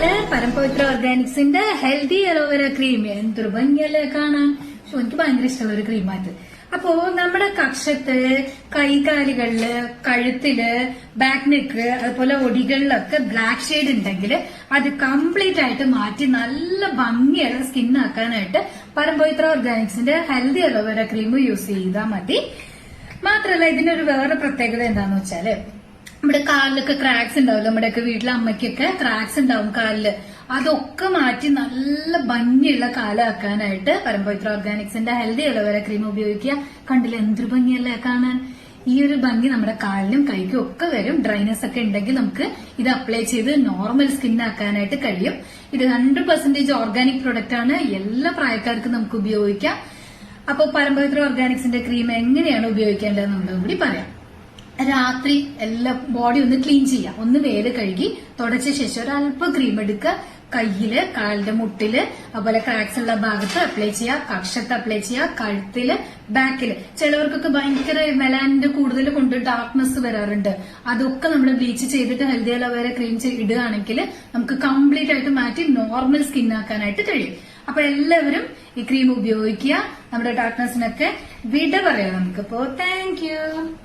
നോക്കിയാല് പരംപവിത്ര ഓർഗാനിക്സിന്റെ healthy aloe vera cream എന്തൊരു ഭംഗിയല്ലേ കാണാൻ. എനിക്ക് ഭയങ്കര ഇഷ്ടമുള്ള ഒരു ക്രീമായത്. അപ്പോ നമ്മുടെ കക്ഷത്ത്, കൈകാലുകളില്, കഴുത്തില്, ബാക്ക് നെക്ക്, അതുപോലെ ഒടികളിലൊക്കെ ബ്ലാക്ക് ഷെയ്ഡ് ഉണ്ടെങ്കിൽ അത് കംപ്ലീറ്റ് ആയിട്ട് മാറ്റി നല്ല ഭംഗിയുള്ള സ്കിന്നാക്കാനായിട്ട് പരംപവിത്ര ഓർഗാനിക്സിന്റെ ഹെൽത്തി അലോവേര ക്രീം യൂസ് ചെയ്താൽ മതി. മാത്രല്ല ഇതിനൊരു വേറെ പ്രത്യേകത എന്താന്ന് വെച്ചാല് നമ്മുടെ കാലിലൊക്കെ ക്രാക്സ് ഉണ്ടാവില്ല. നമ്മുടെയൊക്കെ വീട്ടിലെ അമ്മയ്ക്കൊക്കെ ക്രാക്സ് ഉണ്ടാവും കാലില്. അതൊക്കെ മാറ്റി നല്ല ഭംഗിയുള്ള കാലാക്കാനായിട്ട് പരംപവിത്ര ഓർഗാനിക്സിന്റെ ഹെൽത്തി അലോവേര ക്രീം ഉപയോഗിക്കുക. കണ്ടില്ല എന്തൊരു ഭംഗിയല്ലേ കാണാൻ. ഈ ഒരു ഭംഗി നമ്മുടെ കാലിലും കൈക്കും ഒക്കെ വരും. ഡ്രൈനെസ് ഒക്കെ ഉണ്ടെങ്കിൽ നമുക്ക് ഇത് അപ്ലൈ ചെയ്ത് നോർമൽ സ്കിൻ ആക്കാനായിട്ട് കഴിയും. ഇത് 100% ഓർഗാനിക് പ്രൊഡക്റ്റ് ആണ്. എല്ലാ പ്രായക്കാർക്കും നമുക്ക് ഉപയോഗിക്കാം. അപ്പോൾ പരംപവിത്ര ഓർഗാനിക്സിന്റെ ക്രീം എങ്ങനെയാണ് ഉപയോഗിക്കേണ്ടതെന്നുള്ളത് കൂടി പറയാം. രാത്രി എല്ലാം ബോഡി ഒന്ന് ക്ലീൻ ചെയ്യാം. ഒന്ന് വേര് കഴുകി തുടച്ച ശേഷം ഒരല്പം ക്രീം എടുക്കുക. കയ്യില്, കാലിന്റെ മുട്ടില്, അതുപോലെ ക്രാക്സ് ഉള്ള ഭാഗത്ത് അപ്ലൈ ചെയ്യുക. കക്ഷത്ത് അപ്ലൈ ചെയ്യുക. കഴുത്തില്, ബാക്കില്. ചിലവർക്കൊക്കെ ഭയങ്കര മെലാനിന്റെ കൂടുതൽ കൊണ്ട് ഡാർക്ക്നെസ് വരാറുണ്ട്. അതൊക്കെ നമ്മൾ ബ്ലീച്ച് ചെയ്തിട്ട് ഹെൽത്തി അലോവേര ക്രീം ഇടുകയാണെങ്കിൽ നമുക്ക് കംപ്ലീറ്റ് ആയിട്ട് മാറ്റി നോർമൽ സ്കിൻ ആക്കാനായിട്ട് കഴിയും. അപ്പൊ എല്ലാവരും ഈ ക്രീം ഉപയോഗിക്കുക. നമ്മുടെ ഡാർക്ക്നെസ്സിനൊക്കെ വിട പറയാം നമുക്കിപ്പോ. Thank you.